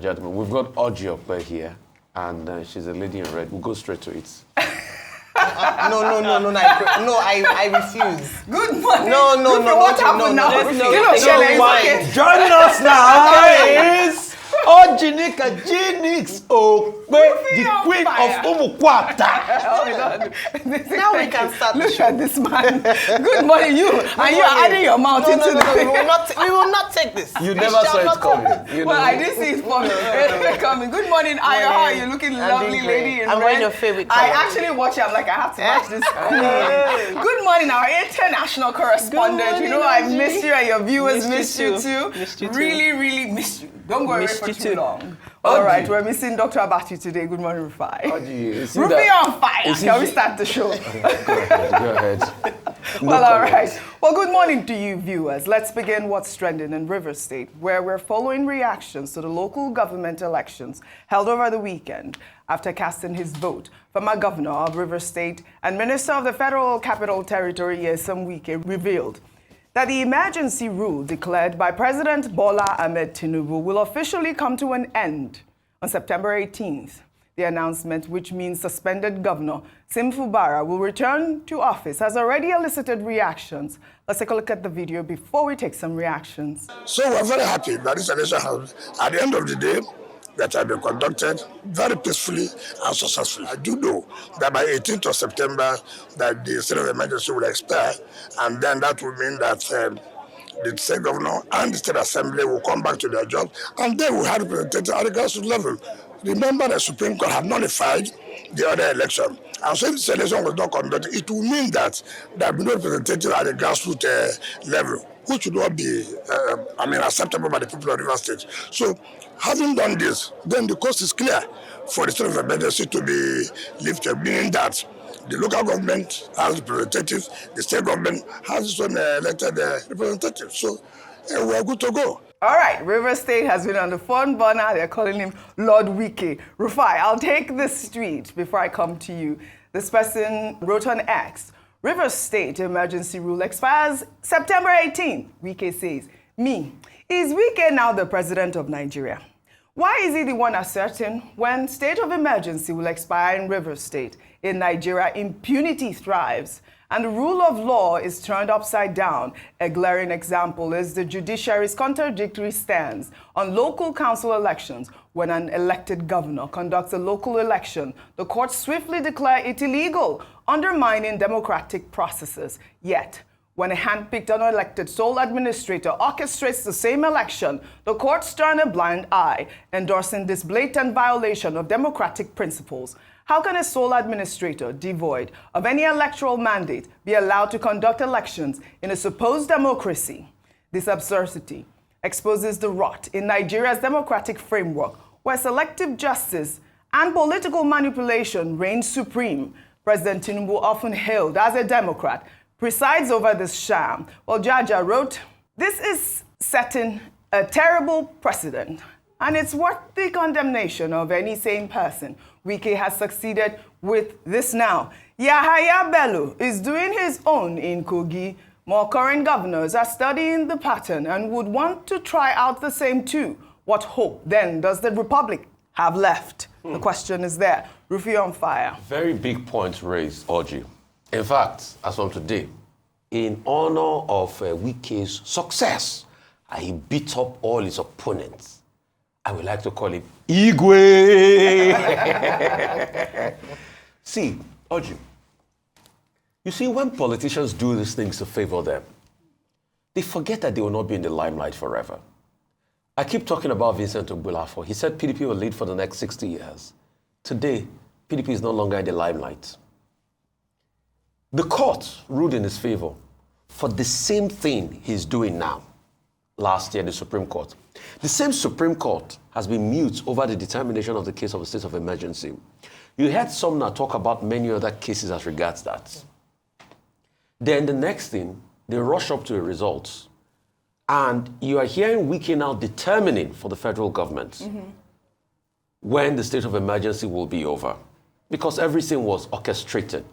gentlemen, we've got OjyOkpe here, and she's a lady in red. We'll go straight to it. No, I refuse. Good morning. No. What happened now? Joining us now is Ojinika Okpe, the queen of Umukwata. Now we can start. Look at this man. Good morning, you. And you are adding your mouth into the thing. We will not take this. You never saw it coming. Well, I did see it coming. Good morning, Ayo. How are you looking, lovely lady in red? I'm wearing your favorite color. I actually watch it. I'm like, I have to watch this. Good morning, our international correspondent. You know, I missed you and your viewers missed you too. Really missed you. Don't go away for too long. All right, we're missing Dr. Abati today. Good morning, Rufai. Rufai on fire. Shall we start the show? Go ahead. Well, all right. Well, good morning to you, viewers. Let's begin what's trending in Rivers State, where we're following reactions to the local government elections held over the weekend after casting his vote. Former Governor of Rivers State and Minister of the Federal Capital Territory, Nyesom Wike, revealed that the emergency rule declared by President Bola Ahmed Tinubu will officially come to an end on September 18th. The announcement, which means suspended Governor Siminalayi Fubara will return to office, has already elicited reactions. Let's take a look at the video before we take some reactions. So we're very happy that this election has, at the end of the day, that have been conducted very peacefully and successfully. I do know that by 18th of September, that the state of emergency will expire, and then that will mean that the state governor and the state assembly will come back to their job, and they will have representatives at the grassroots level. Remember, the Supreme Court had nullified the other election, and so if this election was not conducted, it will mean that there will be no representative at the grassroots level, which would not be, acceptable by the people of Rivers State. So, having done this, then the coast is clear for the state of emergency to be lifted, meaning that the local government has representatives, the state government has its own elected representatives. So, we are good to go. All right, Rivers State has been on the phone burner. They're calling him Lord Wike. Rufai, I'll take the street before I come to you. This person wrote on X, Rivers State emergency rule expires September 18. Wike says, is Wike now the president of Nigeria? Why is he the one asserting when state of emergency will expire in Rivers State? In Nigeria, impunity thrives and the rule of law is turned upside down. A glaring example is the judiciary's contradictory stance on local council elections. When an elected governor conducts a local election, the courts swiftly declare it illegal, undermining democratic processes. Yet, when a hand-picked unelected sole administrator orchestrates the same election, the courts turn a blind eye, endorsing this blatant violation of democratic principles. How can a sole administrator, devoid of any electoral mandate, be allowed to conduct elections in a supposed democracy? This absurdity exposes the rot in Nigeria's democratic framework, where selective justice and political manipulation reign supreme. President Tinubu, often hailed as a Democrat, presides over this sham. Well, Jaja wrote, this is setting a terrible precedent, and it's worth the condemnation of any sane person. Wike has succeeded with this now. Yahaya Bello is doing his own in Kogi. More current governors are studying the pattern and would want to try out the same too. What hope, then, does the Republic have left? The question is there. Rufai on fire. Very big points raised, Oji. In fact, as from today, in honor of Wike's success, he beat up all his opponents. I would like to call him Igwe. See, Oji, you see, when politicians do these things to favor them, they forget that they will not be in the limelight forever. I keep talking about Vincent Ogbulafo. He said PDP will lead for the next 60 years. Today, PDP is no longer in the limelight. The court ruled in his favor for the same thing he's doing now. Last year, the Supreme Court. The same Supreme Court has been mute over the determination of the case of a state of emergency. You heard Sumner talk about many other cases as regards that. Then the next thing, they rush up to the results. And you are hearing Wike now determining for the federal government when the state of emergency will be over. Because everything was orchestrated.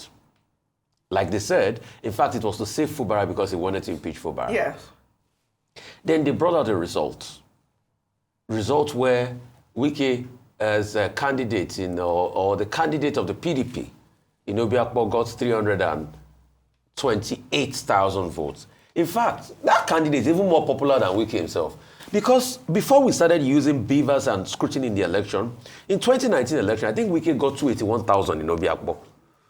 Like they said, in fact, it was to save Fubara because he wanted to impeach Fubara. Yes. Then they brought out the results. Results where Wike as a candidate or the candidate of the PDP in Obiakpo got 328,000 votes. In fact, that candidate is even more popular than Wike himself. Because before we started using beavers and scrutiny in the election, in 2019 election, I think Wike got 281,000 in Obiakpo.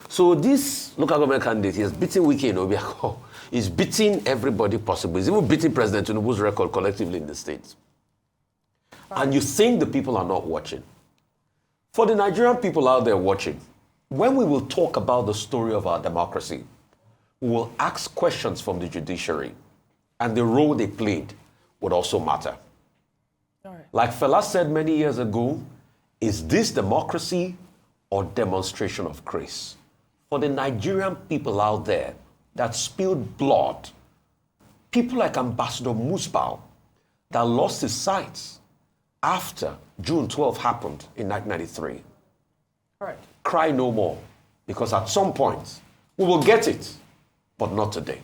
So this local government candidate is beating Wike in Obiakpo. He's beating everybody possible. He's even beating President Tinubu's record collectively in the states. And you think the people are not watching. For the Nigerian people out there watching, when we will talk about the story of our democracy, we will ask questions from the judiciary, and the role they played would also matter. All right. Like Fela said many years ago, is this democracy or demonstration of grace? For the Nigerian people out there that spilled blood, people like Ambassador Musbau that lost his sight after June 12 happened in 1993. All right. Cry no more, because at some point we will get it, but not today.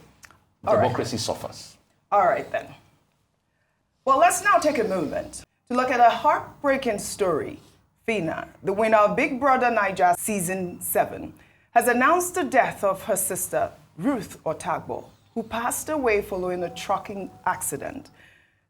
Democracy suffers. All right, then. Well, let's now take a moment to look at a heartbreaking story. Phyna, the winner of Big Brother Naija Season 7, has announced the death of her sister, Ruth Otabor, who passed away following a trucking accident.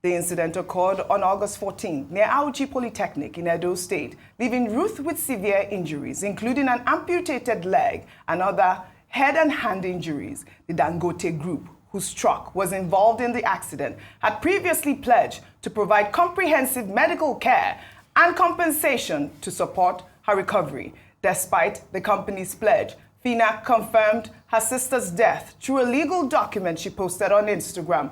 The incident occurred on August 14th near Auchi Polytechnic in Edo State, leaving Ruth with severe injuries, including an amputated leg and other head and hand injuries. The Dangote Group, whose truck was involved in the accident, had previously pledged to provide comprehensive medical care and compensation to support her recovery. Despite the company's pledge, Phyna confirmed her sister's death through a legal document she posted on Instagram.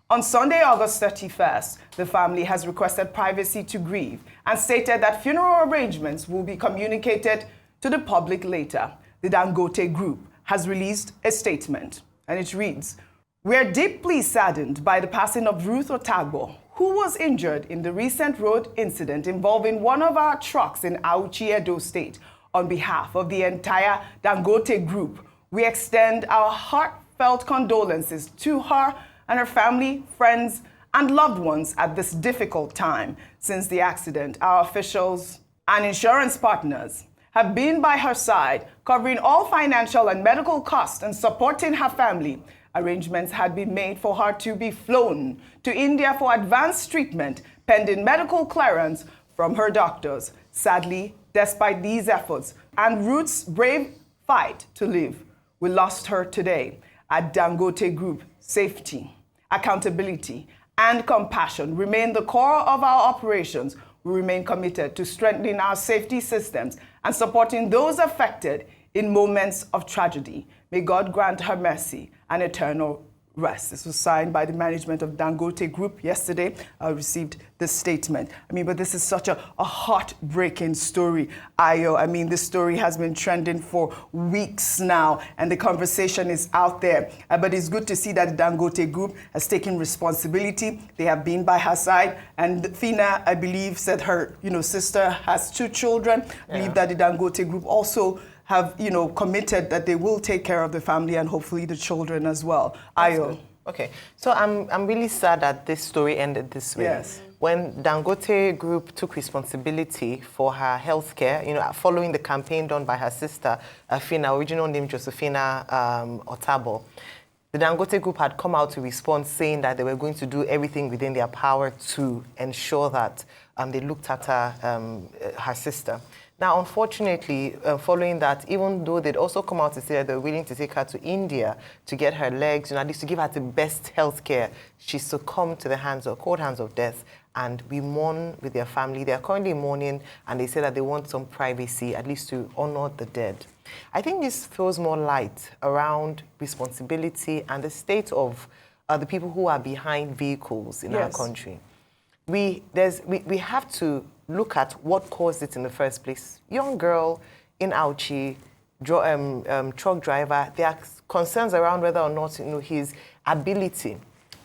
On Sunday, August 31st, the family has requested privacy to grieve and stated that funeral arrangements will be communicated to the public later. The Dangote Group has released a statement, and it reads, "We are deeply saddened by the passing of Ruth Otabor, who was injured in the recent road incident involving one of our trucks in Auchi, Edo State. On behalf of the entire Dangote Group, we extend our heartfelt condolences to her and her family, friends, and loved ones at this difficult time. Since the accident, our officials and insurance partners have been by her side, covering all financial and medical costs and supporting her family. Arrangements had been made for her to be flown to India for advanced treatment, pending medical clearance from her doctors. Sadly, despite these efforts and Ruth's brave fight to live, we lost her today. At Dangote Group, safety, accountability, and compassion remain the core of our operations. We remain committed to strengthening our safety systems and supporting those affected in moments of tragedy. May God grant her mercy and eternal rest." This was signed by the management of Dangote Group yesterday. I received this statement. But this is such a heartbreaking story, Ayo. This story has been trending for weeks now, and the conversation is out there. But it's good to see that the Dangote Group has taken responsibility. They have been by her side. And Phyna, I believe, said her sister has 2 children. I believe that the Dangote Group also have, committed that they will take care of the family and hopefully the children as well. Ayo. Okay, so I'm really sad that this story ended this way. Yes. When Dangote Group took responsibility for her health care, following the campaign done by her sister, Phyna, original name Josephina Otabor, the Dangote Group had come out to respond, saying that they were going to do everything within their power to ensure that they looked at her sister. Now, unfortunately, following that, even though they'd also come out to say that they were willing to take her to India to get her legs, at least to give her the best health care, she succumbed to the cold hands of death, and we mourn with their family. They are currently mourning, and they say that they want some privacy, at least to honor the dead. I think this throws more light around responsibility and the state of the people who are behind vehicles in our country. We have to look at what caused it in the first place. Young girl in Auchi, truck driver. There are concerns around whether or not his ability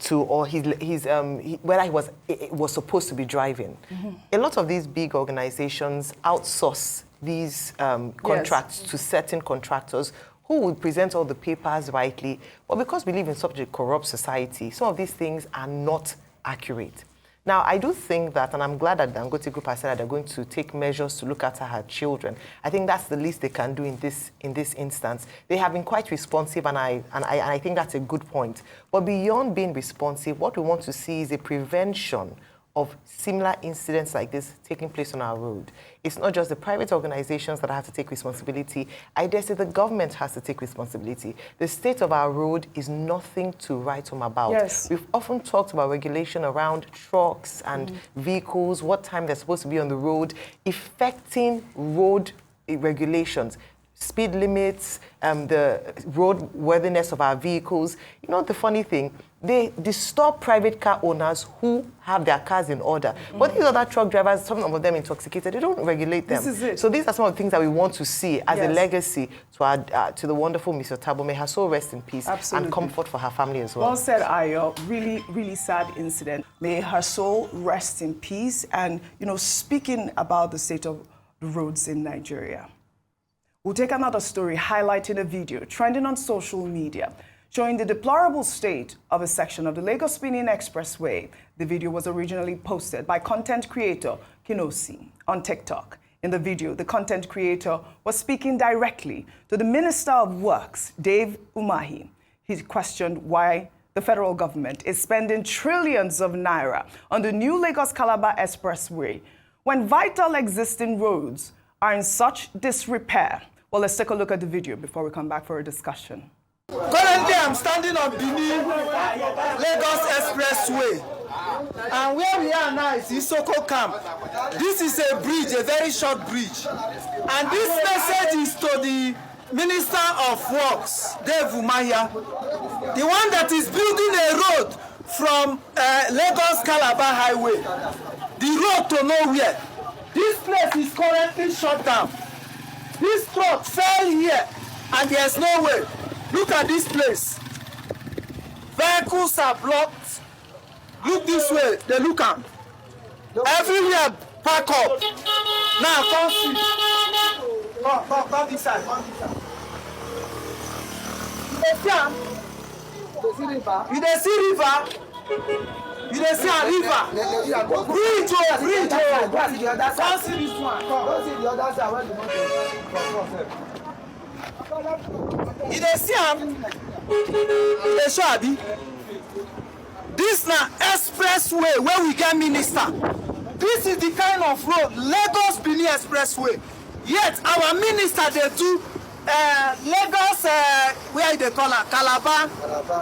to, or whether he was supposed to be driving. Mm-hmm. A lot of these big organizations outsource these contracts to certain contractors who would present all the papers rightly. But because we live in such a corrupt society, some of these things are not accurate. Now, I do think that, and I'm glad that Dangote Group has said that they're going to take measures to look after her children. I think that's the least they can do in this instance. They have been quite responsive, and I think that's a good point. But beyond being responsive, what we want to see is a prevention of similar incidents like this taking place on our road. It's not just the private organizations that have to take responsibility. I dare say the government has to take responsibility. The state of our road is nothing to write home about. Yes. We've often talked about regulation around trucks and vehicles, what time they're supposed to be on the road, affecting road regulations, speed limits, the roadworthiness of our vehicles. You know, the funny thing, they disturb private car owners who have their cars in order. But these other truck drivers, some of them intoxicated, they don't regulate them. This is it. So these are some of the things that we want to see as a legacy to the wonderful Miss Otabor. May her soul rest in peace. Absolutely. And comfort for her family as well. Well said, Ayo. Really, really sad incident. May her soul rest in peace. And, you know, speaking about the state of the roads in Nigeria, we'll take another story highlighting a video trending on social media showing the deplorable state of a section of the Lagos-Benin Expressway. The video was originally posted by content creator Kinosi on TikTok. In the video, the content creator was speaking directly to the Minister of Works, Dave Umahi. He questioned why the federal government is spending trillions of naira on the new Lagos-Calabar Expressway when vital existing roads are in such disrepair. Well, let's take a look at the video before we come back for a discussion. Currently, I'm standing on Benin Lagos Expressway, and where we are now is Isoko Camp. This is a bridge, a very short bridge, and this message is to the Minister of Works, Dave Umahi, the one that is building a road from Lagos-Calabar Highway, the road to nowhere. This place is currently shut down. This truck fell here, and there's no way. Look at this place. Vehicles are blocked. Look this way. They look at everywhere. Pack up. Now come see. Come this side. You dey see river. You dey see a river. Bridge. Come see this one. Come see the other side where the mountain. You dey see am? Dey show abi? This na expressway where we get minister. This is the kind of road, Lagos-Benin Expressway. Yet our minister dey do Lagos, where they call it, Calabar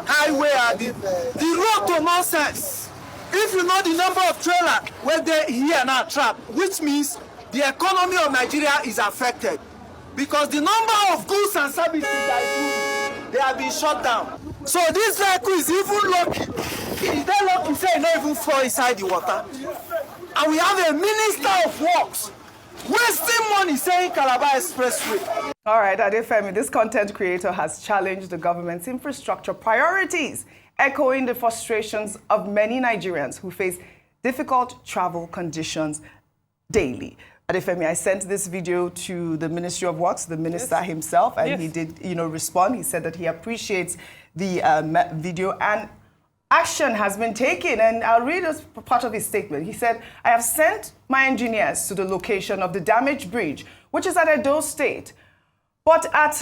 Highway. The road to nonsense. If you know the number of trailers where they here now trap, which means the economy of Nigeria is affected. Because the number of goods and services that they have been shut down. So this vehicle is even lucky. Is they lucky say it not even fall inside the water? And we have a Minister of Works wasting money saying Calabar Expressway. All right, Adefemi, this content creator has challenged the government's infrastructure priorities, echoing the frustrations of many Nigerians who face difficult travel conditions daily. Adefemi, I sent this video to the Ministry of Works, the minister himself, and he did, respond. He said that he appreciates the video and action has been taken. And I'll read as part of his statement. He said, I have sent my engineers to the location of the damaged bridge, which is at Edo State, but at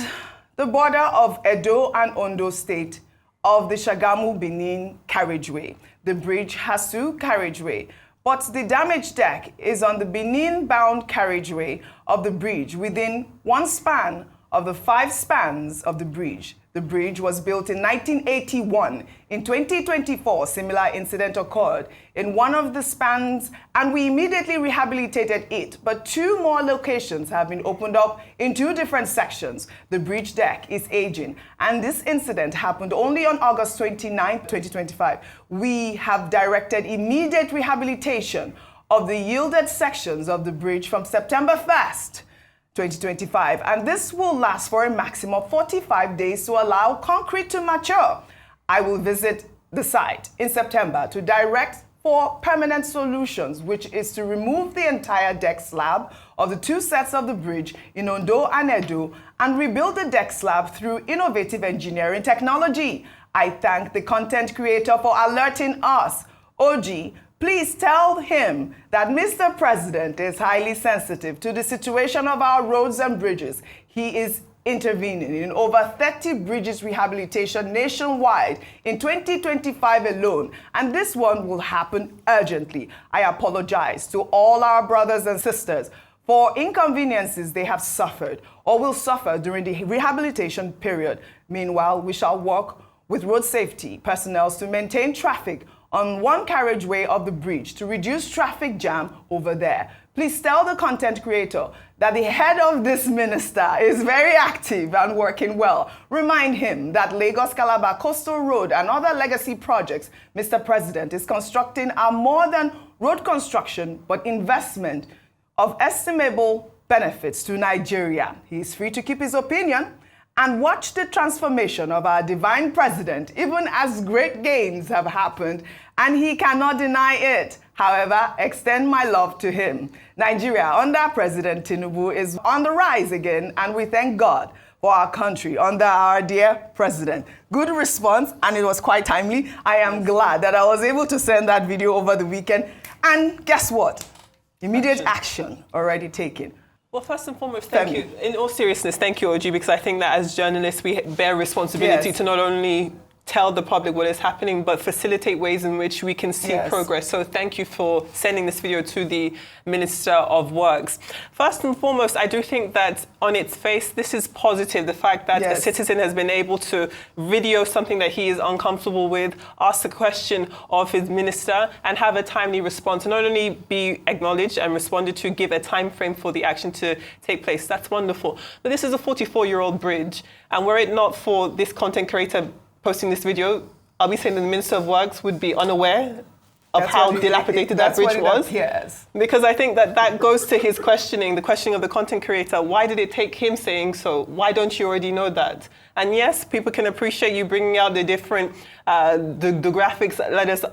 the border of Edo and Ondo State of the Shagamu-Benin carriageway. The bridge has 2 carriageway. But the damaged deck is on the Benin-bound carriageway of the bridge within 1 span of the 5 spans of the bridge. The bridge was built in 1981. In 2024, similar incident occurred in one of the spans, and we immediately rehabilitated it. But 2 more locations have been opened up in 2 different sections. The bridge deck is aging, and this incident happened only on August 29, 2025. We have directed immediate rehabilitation of the yielded sections of the bridge from September 1st. 2025, and this will last for a maximum of 45 days to allow concrete to mature. I will visit the site in September to direct for permanent solutions, which is to remove the entire deck slab of the 2 sets of the bridge in Ondo and Edo and rebuild the deck slab through innovative engineering technology. I thank the content creator for alerting us. OG, Please tell him that Mr. President is highly sensitive to the situation of our roads and bridges. He is intervening in over 30 bridges rehabilitation nationwide in 2025 alone, and this one will happen urgently. I apologize to all our brothers and sisters for inconveniences they have suffered or will suffer during the rehabilitation period. Meanwhile, we shall work with road safety personnel to maintain traffic on one carriageway of the bridge to reduce traffic jam over there. Please tell the content creator that the head of this minister is very active and working well. Remind him that Lagos-Calabar Coastal Road and other legacy projects Mr. President is constructing are more than road construction, but investment of estimable benefits to Nigeria. He is free to keep his opinion and watch the transformation of our divine president, even as great gains have happened, and he cannot deny it. However, extend my love to him. Nigeria under President Tinubu is on the rise again, and we thank God for our country under our dear president. Good response, and it was quite timely. I am glad that I was able to send that video over the weekend. And guess what? Immediate action already taken. Well, first and foremost, thank you. In all seriousness, thank you, Oji, because I think that as journalists, we bear responsibility to not only tell the public what is happening, but facilitate ways in which we can see progress. So thank you for sending this video to the Minister of Works. First and foremost, I do think that on its face, this is positive. The fact that a citizen has been able to video something that he is uncomfortable with, ask the question of his minister, and have a timely response. And not only be acknowledged and responded to, give a time frame for the action to take place. That's wonderful. But this is a 44-year-old bridge, and were it not for this content creator posting this video, I'll be saying that the Minister of Works would be unaware of how dilapidated that bridge was. Because I think that that goes to his questioning, the questioning of the content creator. Why did it take him saying so? Why don't you already know that? And yes, people can appreciate you bringing out the different, the graphics,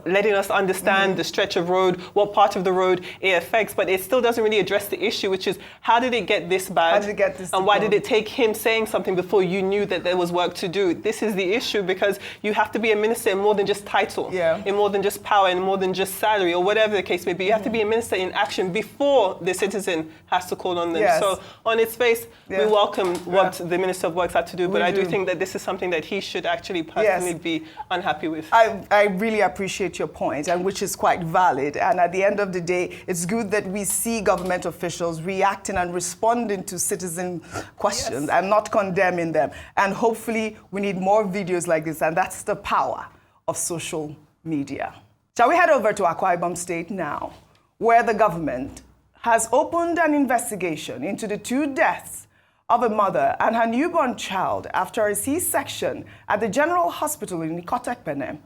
letting us understand the stretch of road, what part of the road it affects, but it still doesn't really address the issue, which is how did it get this bad? How did it get this and why did it take him saying something before you knew that there was work to do? This is the issue, because you have to be a minister in more than just title, in more than just power, in more than just salary, or whatever the case may be. You have to be a minister in action before the citizen has to call on them. So on its face, we welcome what the Minister of Works had to do, but I do think that this is something that he should actually personally be unhappy with. I really appreciate your point, and which is quite valid. And at the end of the day, it's good that we see government officials reacting and responding to citizen questions and not condemning them. And hopefully we need more videos like this, and that's the power of social media. Shall we head over to Akwa Ibom State now, where the government has opened an investigation into the 2 deaths of a mother and her newborn child after a C-section at the General Hospital in Nyesom.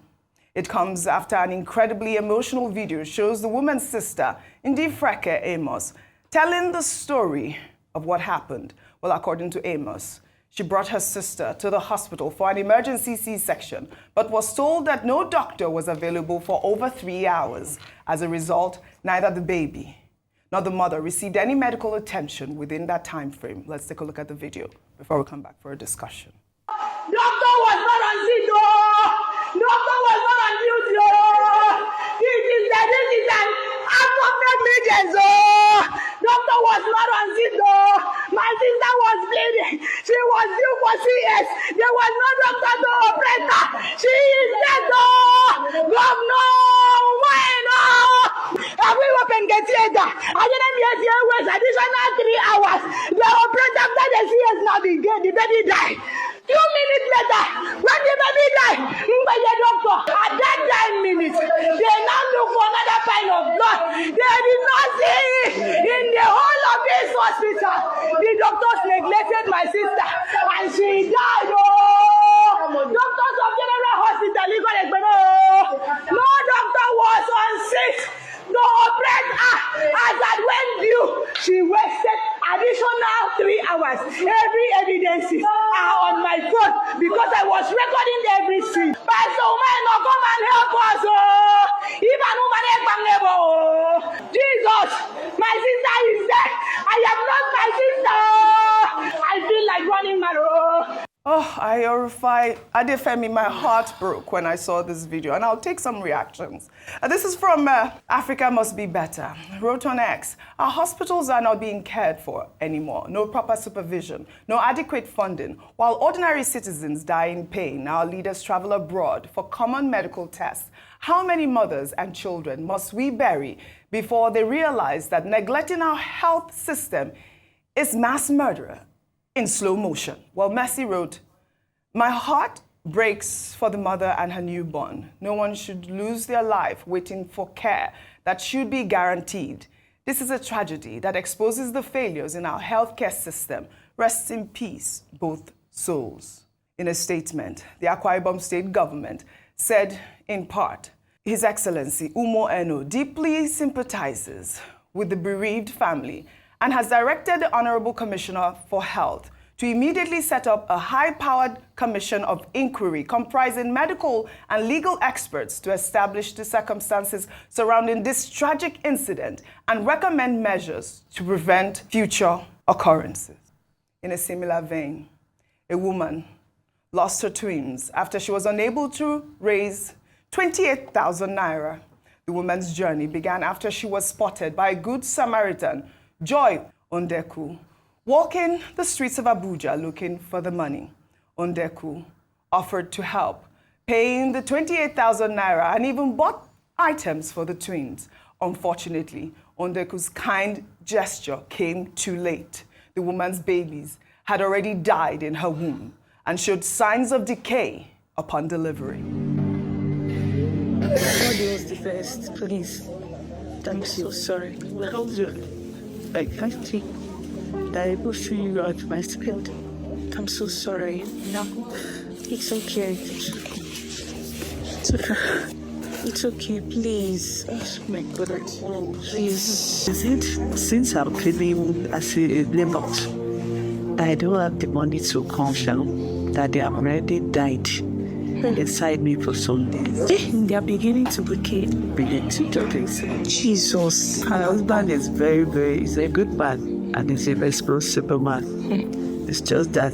It comes after an incredibly emotional video shows the woman's sister, Ndifreke Amos, telling the story of what happened. Well, according to Amos, she brought her sister to the hospital for an emergency C-section, but was told that no doctor was available for over 3 hours. As a result, neither the baby nor the mother received any medical attention within that time frame. Let's take a look at the video before we come back for a discussion. Doctor was not on duty. Doctor was not on duty. This is an act of negligence. Doctor was not on duty. My sister was bleeding. She was due for CS. There was no doctor to operate her. She is dead. Governor, why not? And we open the theater. I didn't hear the was additional 3 hours. The operator after the CS now the baby died. 2 minutes later, when the baby died, the doctor, at that 9 minutes, they now look for another pile of blood. They did not see it in the whole of this hospital. The doctors neglected my sister, and she died. Doctors of General Hospital, no doctor was on sick to operate her. As at when due, she wasted additional 3 hours. Every evidences are on my phone because I was recording everything. Pastor Umahi, no come and help us. Even Umahi, Jesus, my sister is dead. I am not my sister. I feel like running my road. Oh, I Ayo Rufai, Adefemi, my heart broke when I saw this video, and I'll take some reactions. This is from Africa Must Be Better. Wrote on X, our hospitals are not being cared for anymore. No proper supervision, no adequate funding. While ordinary citizens die in pain, our leaders travel abroad for common medical tests. How many mothers and children must we bury before they realize that neglecting our health system is mass murder in slow motion? Well, Mercy wrote, my heart breaks for the mother and her newborn. No one should lose their life waiting for care that should be guaranteed. This is a tragedy that exposes the failures in our healthcare system. Rest in peace, both souls. In a statement, the Akwa Ibom State government said, in part, His Excellency Umo Eno deeply sympathizes with the bereaved family and has directed the Honorable Commissioner for Health to immediately set up a high-powered commission of inquiry comprising medical and legal experts to establish the circumstances surrounding this tragic incident and recommend measures to prevent future occurrences. In a similar vein, a woman lost her twins after she was unable to raise 28,000 naira. The woman's journey began after she was spotted by a good Samaritan, Joy Ondeku, walking the streets of Abuja looking for the money. Ondeku offered to help, paying the 28,000 naira and even bought items for the twins. Unfortunately, Ondeku's kind gesture came too late. The woman's babies had already died in her womb and showed signs of decay upon delivery. God was the best, please. I'm so sorry. I can't think that I will see you out my spirit. I'm so sorry. No, it's okay. It's okay. It's okay, please. Oh my God, please. Is it since I'm feeling as a limit, I don't have the money to confirm that they have already died inside me for some days. They are beginning to begin to do things. Jesus. My husband is he's a good man and he's a responsible man. It's just that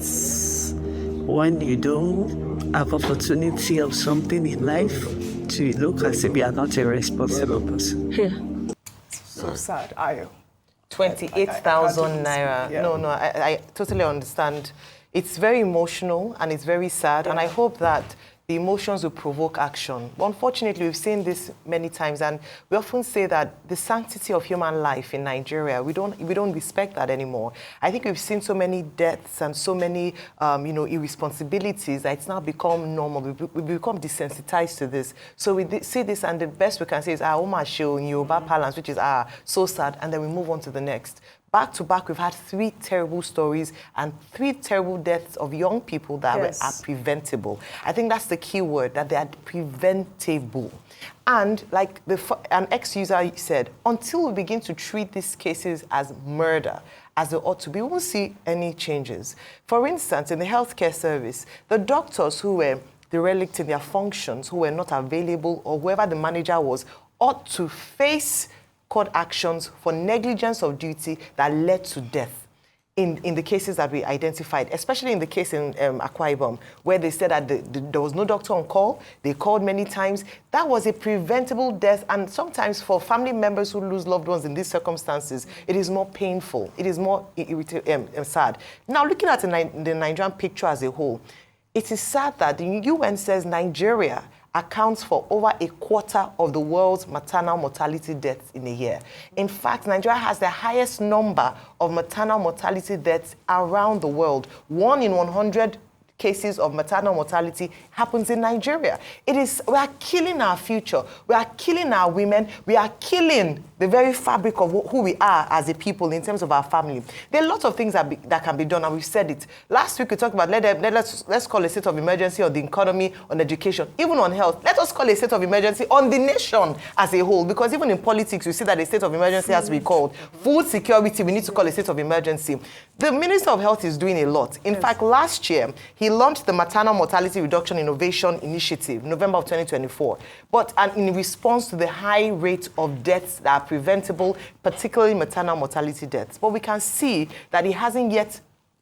when you don't have opportunity of something in life, to look as if you are not a responsible person. So sad, Ayo. 28,000 naira. Yeah. No, I totally understand. It's very emotional and it's very sad, and I hope that the emotions will provoke action. But unfortunately, we've seen this many times, and we often say that the sanctity of human life in Nigeria, we don't respect that anymore. I think we've seen so many deaths and so many, irresponsibilities that it's now become normal. We become desensitized to this. So we see this, and the best we can say is, Umahi in Yoruba parlance, which is, so sad, and then we move on to the next. Back to back, we've had 3 terrible stories and 3 terrible deaths of young people that are preventable. I think that's the key word, that they are preventable. And like an ex-user said, until we begin to treat these cases as murder, as they ought to be, we won't see any changes. For instance, in the healthcare service, the doctors who were derelict in their functions, who were not available, or whoever the manager was, ought to face court actions for negligence of duty that led to death in the cases that we identified, especially in the case in Akwa Ibom, where they said that there was no doctor on call. They called many times. That was a preventable death, and sometimes for family members who lose loved ones in these circumstances, it is more painful. It is more sad. Now, looking at the Nigerian picture as a whole, it is sad that the UN says Nigeria accounts for over a quarter of the world's maternal mortality deaths in a year. In fact, Nigeria has the highest number of maternal mortality deaths around the world. 1 in 100 cases of maternal mortality happens in Nigeria. We are killing our future. We are killing our women. We are killing the very fabric of who we are as a people in terms of our family. There are lots of things that can be done, and we've said it. Last week we talked about let's call a state of emergency on the economy, on education, even on health. Let us call a state of emergency on the nation as a whole, because even in politics we see that a state of emergency has to be called. Food security, we need to call a state of emergency. The Minister of Health is doing a lot. In fact, last year he launched the Maternal Mortality Reduction Innovation Initiative, November of 2024. And in response to the high rate of deaths that are preventable, particularly maternal mortality deaths. But we can see that it hasn't yet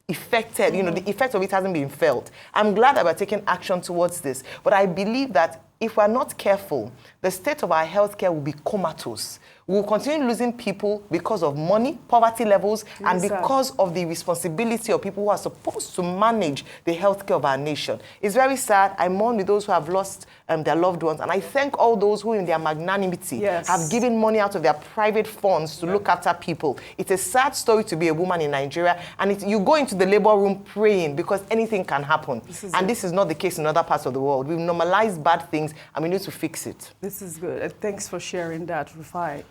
affected, the effect of it hasn't been felt. I'm glad that we're taking action towards this, but I believe that if we're not careful, the state of our healthcare will be comatose. We will continue losing people because of money, poverty levels, and because of the responsibility of people who are supposed to manage the healthcare of our nation. It's very sad. I mourn with those who have lost their loved ones, and I thank all those who, in their magnanimity, have given money out of their private funds to look after people. It's a sad story to be a woman in Nigeria, and you go into the labor room praying because anything can happen. This is not the case in other parts of the world. We've normalized bad things, and we need to fix it. This is good. Thanks for sharing that, Rufai.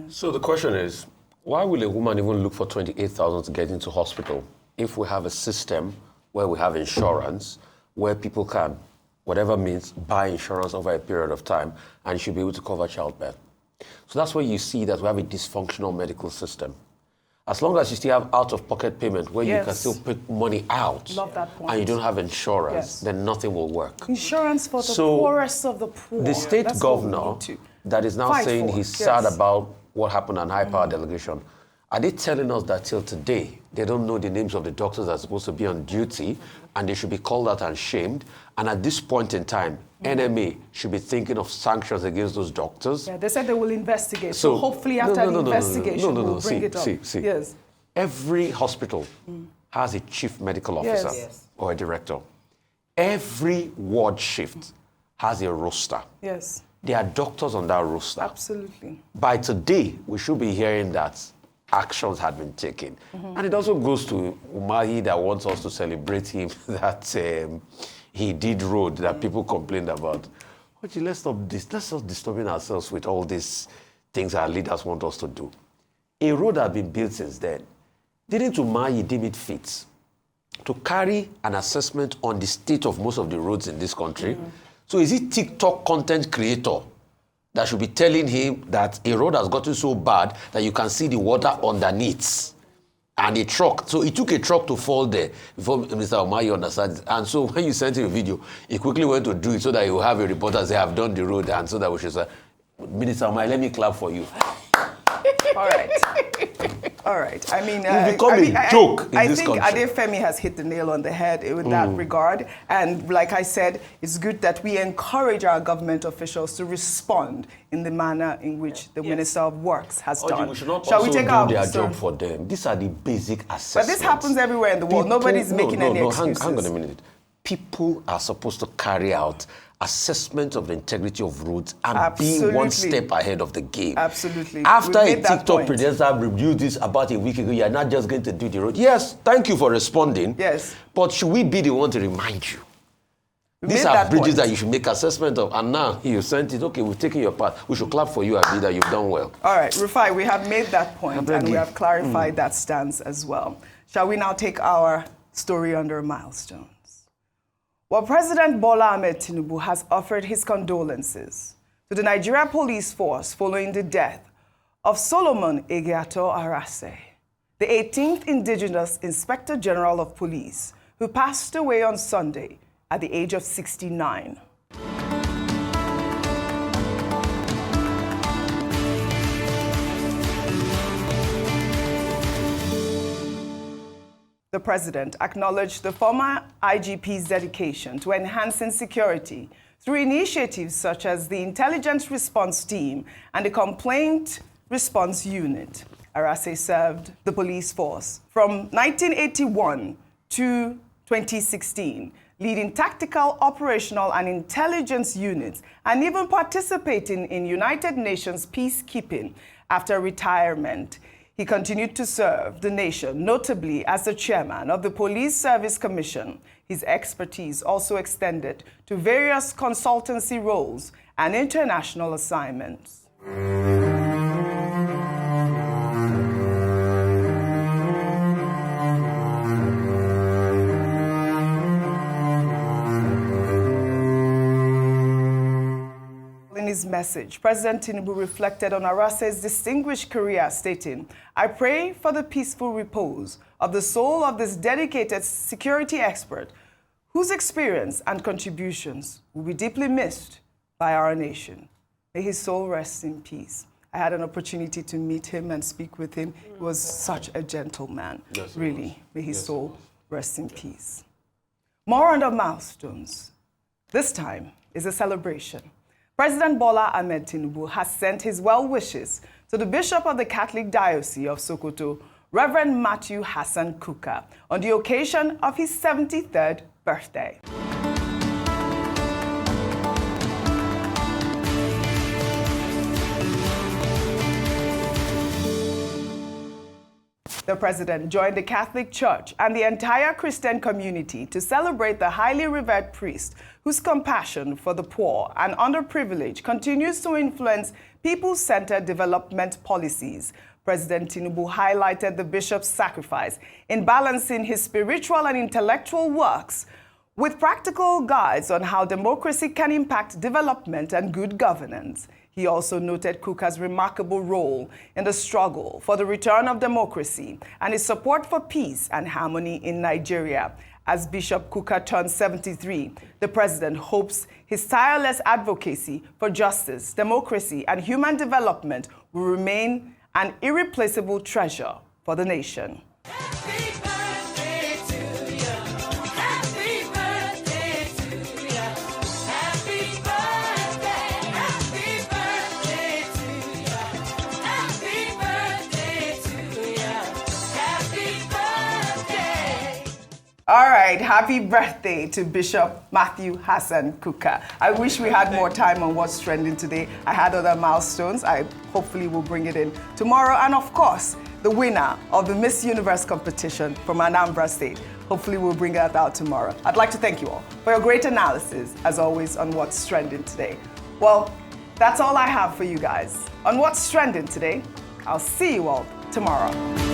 So the question is, why will a woman even look for 28,000 to get into hospital if we have a system where we have insurance, where people can, whatever means, buy insurance over a period of time and should be able to cover childbirth? So that's where you see that we have a dysfunctional medical system. As long as you still have out-of-pocket payment where you can still put money out and you don't have insurance, then nothing will work. Insurance for the poorest of the poor. The state governor that is now saying he's sad about what happened on high-power delegation, are they telling us that till today they don't know the names of the doctors that are supposed to be on duty and they should be called out and shamed? And at this point in time, NMA should be thinking of sanctions against those doctors. Yeah, they said they will investigate. So hopefully after the investigation, we'll bring it up. See. Yes. Every hospital has a chief medical officer or a director. Every ward shift has a roster. Yes. There are doctors on that roster. Absolutely. By today, we should be hearing that actions had been taken. And it also goes to Umahi that wants us to celebrate him that he did road that people complained about. Oji, let's stop this. Let's stop disturbing ourselves with all these things our leaders want us to do. A road has been built since then. Didn't Umahi deem it fit to carry an assessment on the state of most of the roads in this country? So is it TikTok content creator that should be telling him that a road has gotten so bad that you can see the water underneath? And a truck, so it took a truck to fall there before Mr. Umahi understands. And so when you sent him a video, he quickly went to do it so that he will have a reporter say, I've done the road, and so that we should say, Minister Umahi, let me clap for you. All right. I mean, it's becoming a joke in this country. I think Adefemi has hit the nail on the head in that regard. And like I said, it's good that we encourage our government officials to respond in the manner in which the Minister of Works has done. We should not Shall we take do their job for them. These are the basic assessments. But this happens everywhere in the world. Nobody's making any excuses. Hang on a minute. People are supposed to carry out assessment of the integrity of roads and be one step ahead of the game. Absolutely. After a TikTok presenter reviewed this about a week ago, you're not just going to do the road. Yes, thank you for responding. Yes. But should we be the one to remind you? These are bridges that you should make assessment of, and now you sent it. Okay, we've taken your part. We should clap for you, Abi, that you've done well. All right, Rufai, we have made that point and we have clarified that stance as well. Shall we now take our story under milestones? Well, President Bola Ahmed Tinubu has offered his condolences to the Nigeria police force following the death of Solomon Egeato Arase, the 18th indigenous Inspector General of Police, who passed away on Sunday at the age of 69. The president acknowledged the former IGP's dedication to enhancing security through initiatives such as the Intelligence Response Team and the Complaint Response Unit. Arase served the police force from 1981 to 2016, leading tactical, operational, and intelligence units, and even participating in United Nations peacekeeping after retirement. He continued to serve the nation, notably as the chairman of the Police Service Commission. His expertise also extended to various consultancy roles and international assignments. In his message, President Tinubu reflected on Arase's distinguished career, stating, "I pray for the peaceful repose of the soul of this dedicated security expert whose experience and contributions will be deeply missed by our nation. May his soul rest in peace." I had an opportunity to meet him and speak with him. He was such a gentleman, really. May his soul rest in peace. More on the milestones. This time is a celebration. President Bola Ahmed Tinubu has sent his well wishes to the Bishop of the Catholic Diocese of Sokoto, Reverend Matthew Hassan Kuka, on the occasion of his 73rd birthday. The president joined the Catholic Church and the entire Christian community to celebrate the highly revered priest whose compassion for the poor and underprivileged continues to influence people-centered development policies. President Tinubu highlighted the bishop's sacrifice in balancing his spiritual and intellectual works with practical guides on how democracy can impact development and good governance. He also noted Kuka's remarkable role in the struggle for the return of democracy and his support for peace and harmony in Nigeria. As Bishop Kuka turns 73, the president hopes his tireless advocacy for justice, democracy, and human development will remain an irreplaceable treasure for the nation. All right, happy birthday to Bishop Matthew Hassan Kuka. I wish we had more time on what's trending today. I had other milestones. I hopefully will bring it in tomorrow. And of course, the winner of the Miss Universe competition from Anambra State. Hopefully we'll bring that out tomorrow. I'd like to thank you all for your great analysis, as always, on what's trending today. Well, that's all I have for you guys on what's trending today. I'll see you all tomorrow.